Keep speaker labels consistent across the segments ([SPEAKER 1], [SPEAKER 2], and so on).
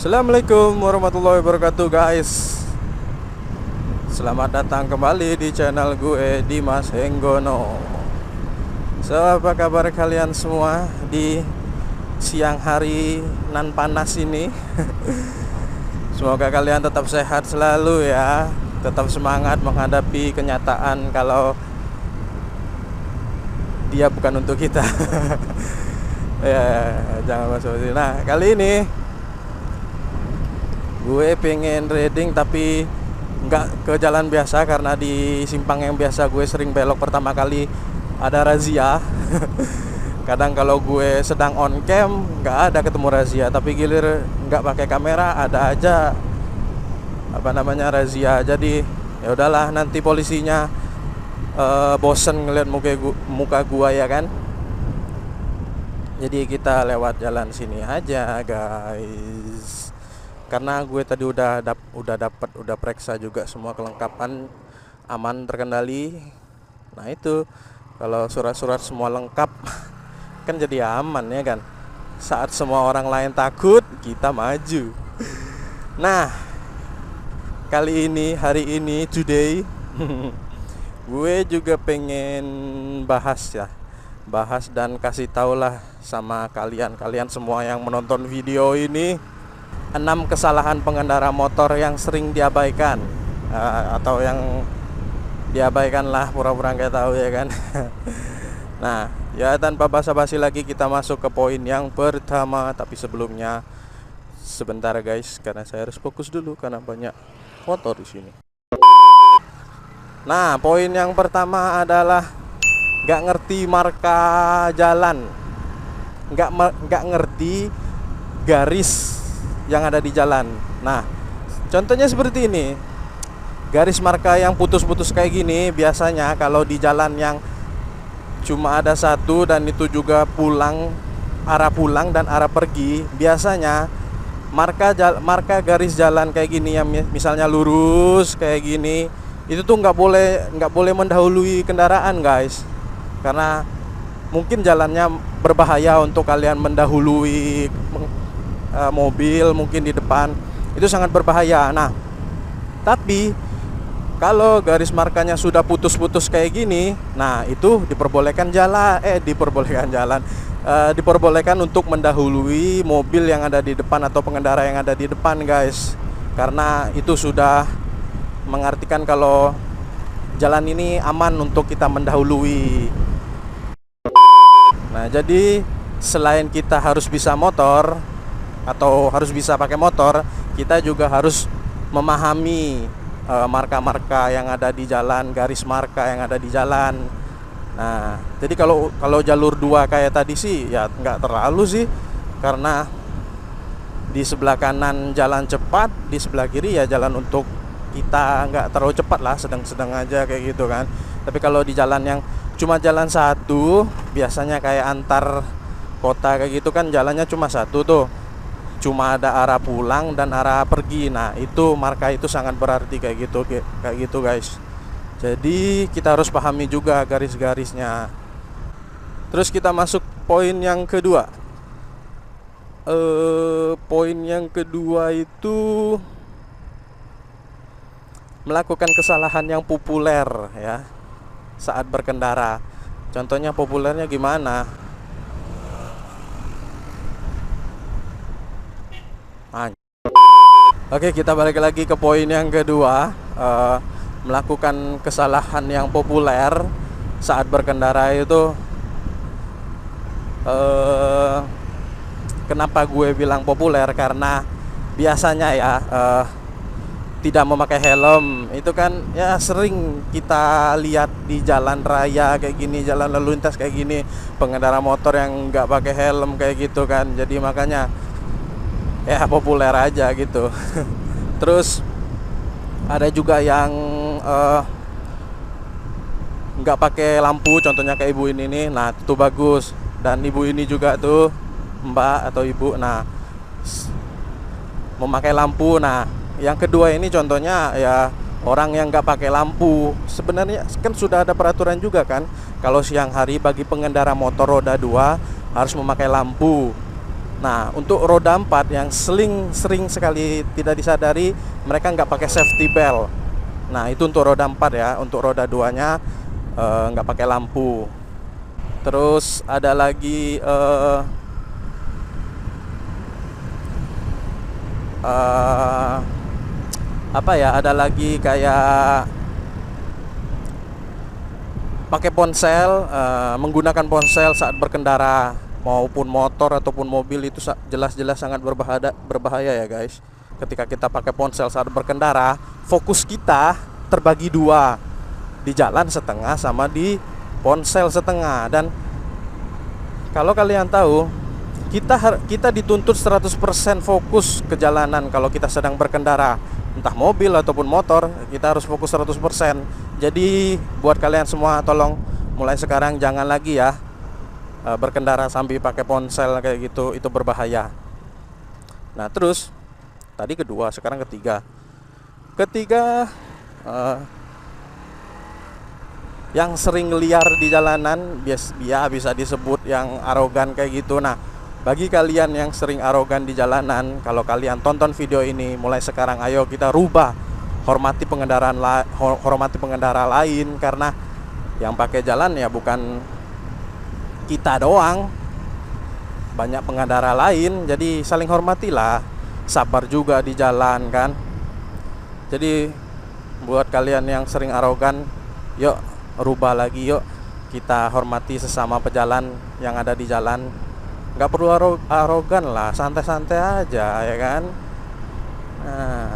[SPEAKER 1] Assalamualaikum warahmatullahi wabarakatuh guys. Selamat datang kembali di channel gue, Dimas Henggono. So, apa kabar kalian semua di siang hari nan panas ini? Semoga kalian tetap sehat selalu ya. Tetap semangat menghadapi kenyataan kalau dia bukan untuk kita. Ya, jangan masuk sini. Nah, kali ini gue pengen reading tapi nggak ke jalan biasa, karena di simpang yang biasa gue sering belok pertama kali ada razia. Kadang kalau gue sedang on cam nggak ada ketemu razia, tapi gilir nggak pakai kamera ada aja razia. Jadi ya udahlah, nanti polisinya bosen ngeliat muka gua ya kan. Jadi kita lewat jalan sini aja guys, karena gue tadi udah periksa juga semua kelengkapan aman, terkendali. Nah itu kalau surat-surat semua lengkap kan jadi aman ya kan. Saat semua orang lain takut, kita maju. Nah kali ini, hari ini, today gue juga pengen bahas dan kasih taulah sama kalian semua yang menonton video ini 6 kesalahan pengendara motor yang sering diabaikan, atau yang diabaikan lah, pura-pura nggak tahu ya kan. Nah ya, tanpa basa-basi lagi kita masuk ke poin yang pertama. Tapi sebelumnya sebentar guys, karena saya harus fokus dulu karena banyak motor di sini. Nah, poin yang pertama adalah nggak ngerti marka jalan, nggak ngerti garis yang ada di jalan. Nah, contohnya seperti ini, garis marka yang putus-putus kayak gini. Biasanya kalau di jalan yang cuma ada satu dan itu juga arah pulang dan arah pergi, biasanya marka garis jalan kayak gini yang misalnya lurus kayak gini, itu tuh nggak boleh mendahului kendaraan guys, karena mungkin jalannya berbahaya untuk kalian mendahului mobil mungkin di depan, itu sangat berbahaya. Nah tapi kalau garis markanya sudah putus-putus kayak gini, nah itu diperbolehkan untuk mendahului mobil yang ada di depan atau pengendara yang ada di depan guys, karena itu sudah mengartikan kalau jalan ini aman untuk kita mendahului. Nah jadi selain kita harus bisa motor atau harus bisa pakai motor, kita juga harus memahami marka-marka yang ada di jalan, garis marka yang ada di jalan. Nah jadi kalau jalur 2 kayak tadi sih ya nggak terlalu sih, karena di sebelah kanan jalan cepat, di sebelah kiri ya jalan untuk kita nggak terlalu cepat lah, sedang-sedang aja kayak gitu kan. Tapi kalau di jalan yang cuma jalan satu, biasanya kayak antar kota kayak gitu kan, jalannya cuma satu tuh, cuma ada arah pulang dan arah pergi. Nah itu marka itu sangat berarti kayak gitu guys. Jadi kita harus pahami juga garis-garisnya. Terus kita masuk poin yang kedua. Poin yang kedua itu melakukan kesalahan yang populer ya saat berkendara. Contohnya populernya gimana? Oke, kita balik lagi ke poin yang kedua. Melakukan kesalahan yang populer saat berkendara itu, kenapa gue bilang populer? Karena biasanya ya tidak memakai helm itu kan ya sering kita lihat di jalan raya kayak gini, jalan lalu lintas kayak gini, pengendara motor yang nggak pakai helm kayak gitu kan. Jadi makanya ya populer aja gitu. Terus ada juga yang nggak pakai lampu, contohnya kayak ibu ini nih. Nah itu bagus, dan ibu ini juga tuh, mbak atau ibu, nah memakai lampu. Nah yang kedua ini contohnya ya orang yang nggak pakai lampu. Sebenarnya kan sudah ada peraturan juga kan, kalau siang hari bagi pengendara motor roda 2 harus memakai lampu. Nah, untuk roda 4 yang sering sekali tidak disadari, mereka nggak pakai safety belt. Nah, itu untuk roda 4 ya. Untuk roda 2-nya nggak pakai lampu. Terus ada lagi apa ya? Ada lagi kayak pakai ponsel, menggunakan ponsel saat berkendara, maupun motor ataupun mobil, itu jelas-jelas sangat berbahaya ya guys. Ketika kita pakai ponsel saat berkendara, fokus kita terbagi dua, di jalan setengah sama di ponsel setengah. Dan kalau kalian tahu, kita dituntut 100% fokus ke jalanan kalau kita sedang berkendara, entah mobil ataupun motor, kita harus fokus 100%. Jadi buat kalian semua, tolong mulai sekarang jangan lagi ya berkendara sambil pakai ponsel kayak gitu, itu berbahaya. Nah, terus tadi kedua, sekarang ketiga yang sering liar di jalanan, bisa disebut yang arogan kayak gitu. Nah, bagi kalian yang sering arogan di jalanan, kalau kalian tonton video ini, mulai sekarang ayo kita rubah, hormati pengendara lain, karena yang pakai jalan ya bukan kita doang, banyak pengendara lain. Jadi saling hormatilah, sabar juga di jalan kan. Jadi buat kalian yang sering arogan, yuk rubah lagi, yuk kita hormati sesama pejalan yang ada di jalan. Nggak perlu arogan lah, santai-santai aja ya kan. Nah,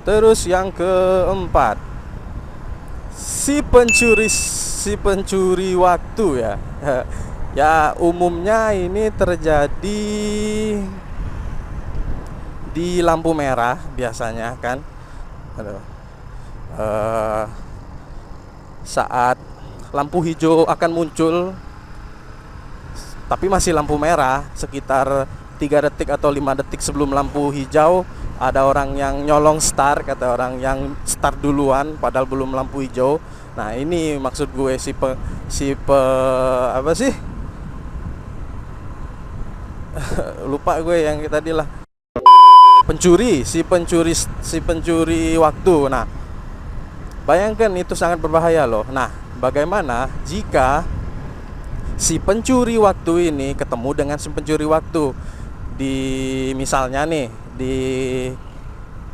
[SPEAKER 1] terus yang keempat, si pencuri waktu ya. Ya umumnya ini terjadi di lampu merah biasanya kan. Saat lampu hijau akan muncul, tapi masih lampu merah, sekitar 3 detik atau 5 detik sebelum lampu hijau, ada orang yang nyolong start, kata orang yang start duluan padahal belum lampu hijau. Nah, ini maksud gue apa sih? Lupa gue yang tadi lah. Si pencuri waktu. Nah, bayangkan itu sangat berbahaya loh. Nah, bagaimana jika si pencuri waktu ini ketemu dengan si pencuri waktu misalnya nih,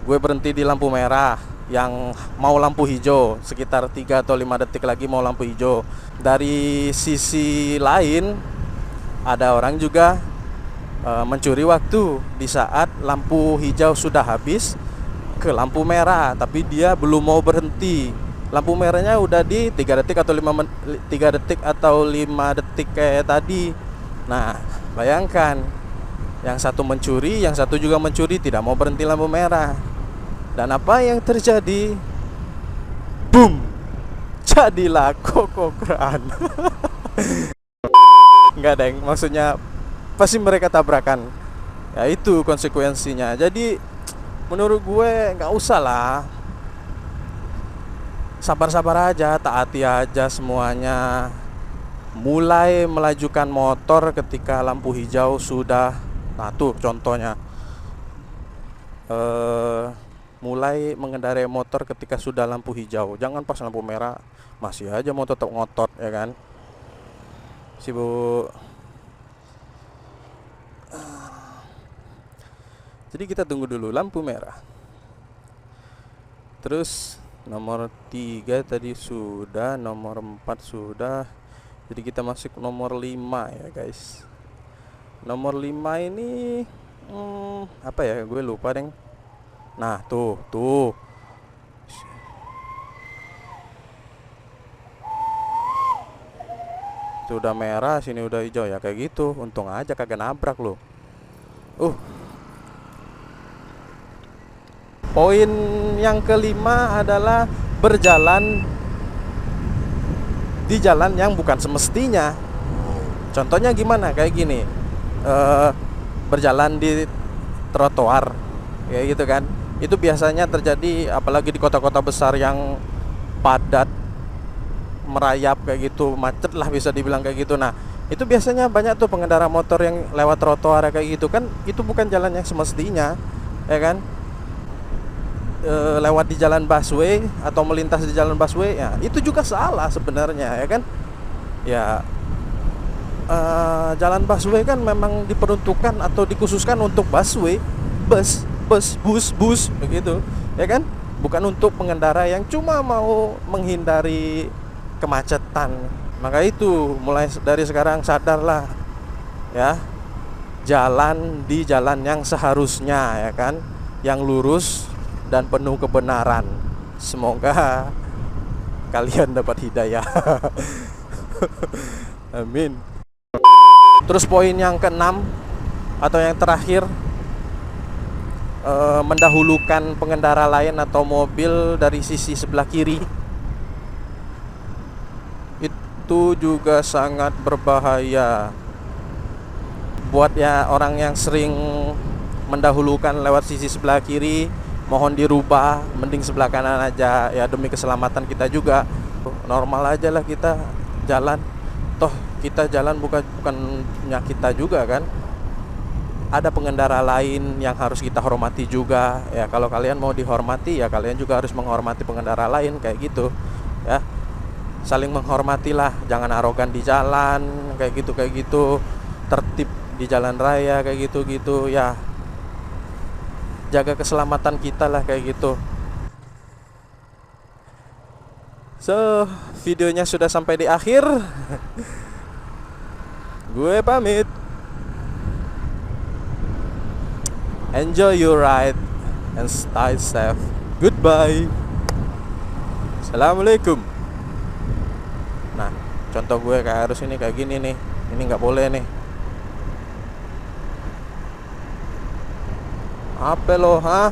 [SPEAKER 1] gue berhenti di lampu merah yang mau lampu hijau, sekitar 3 atau 5 detik lagi mau lampu hijau. Dari sisi lain ada orang juga mencuri waktu di saat lampu hijau sudah habis ke lampu merah, tapi dia belum mau berhenti. Lampu merahnya udah di 3 detik atau 3 detik atau 5 detik kayak tadi. Nah, bayangkan, yang satu mencuri, yang satu juga mencuri, tidak mau berhenti lampu merah. Dan apa yang terjadi? Boom! Jadilah kokokran. Enggak deng, maksudnya pasti mereka tabrakan. Ya itu konsekuensinya. Jadi menurut gue nggak usah lah, sabar-sabar aja, taati aja semuanya. Mulai melajukan motor ketika lampu hijau sudah. Nah tuh contohnya, mulai mengendarai motor ketika sudah lampu hijau. Jangan pas lampu merah masih aja mau tetap ngotot ya kan. Sibuk. Jadi kita tunggu dulu lampu merah. Terus nomor 3 tadi sudah, nomor 4 sudah. Jadi kita masuk nomor 5 ya guys. Nomor 5 ini apa ya, gue lupa deng. Nah tuh sudah merah, sini udah hijau ya kayak gitu. Untung aja kagak nabrak lo. Poin yang kelima adalah berjalan di jalan yang bukan semestinya. Contohnya gimana? Kayak gini, berjalan di trotoar kayak gitu kan. Itu biasanya terjadi apalagi di kota-kota besar yang padat, merayap kayak gitu, macet lah bisa dibilang kayak gitu. Nah, Itu biasanya banyak tuh pengendara motor yang lewat trotoar kayak gitu kan, itu bukan jalan yang semestinya, ya kan? Lewat di jalan busway atau melintas di jalan busway, ya itu juga salah sebenarnya, ya kan? Ya, jalan busway kan memang diperuntukkan atau dikhususkan untuk busway, bus begitu, ya kan? Bukan untuk pengendara yang cuma mau menghindari kemacetan. Maka itu mulai dari sekarang sadarlah, ya, jalan di jalan yang seharusnya, ya kan, yang lurus dan penuh kebenaran. Semoga kalian dapat hidayah. Amin. Terus poin yang keenam atau yang terakhir, mendahulukan pengendara lain atau mobil dari sisi sebelah kiri. Itu juga sangat berbahaya buat ya orang yang sering mendahulukan lewat sisi sebelah kiri. Mohon dirubah, mending sebelah kanan aja ya, demi keselamatan kita juga. Normal aja lah kita jalan, toh kita jalan bukannya kita juga kan. Ada pengendara lain yang harus kita hormati juga. Ya kalau kalian mau dihormati, ya kalian juga harus menghormati pengendara lain, kayak gitu ya. Saling menghormatilah, jangan arogan di jalan, kayak gitu. Tertib di jalan raya, kayak gitu ya. Jaga keselamatan kita lah, kayak gitu. So, videonya sudah sampai di akhir. Gue pamit. Enjoy your ride and stay safe. Goodbye. Assalamualaikum. Nah, contoh gue kayak harus ini kayak gini nih. Ini nggak boleh nih. Apa lo, ha?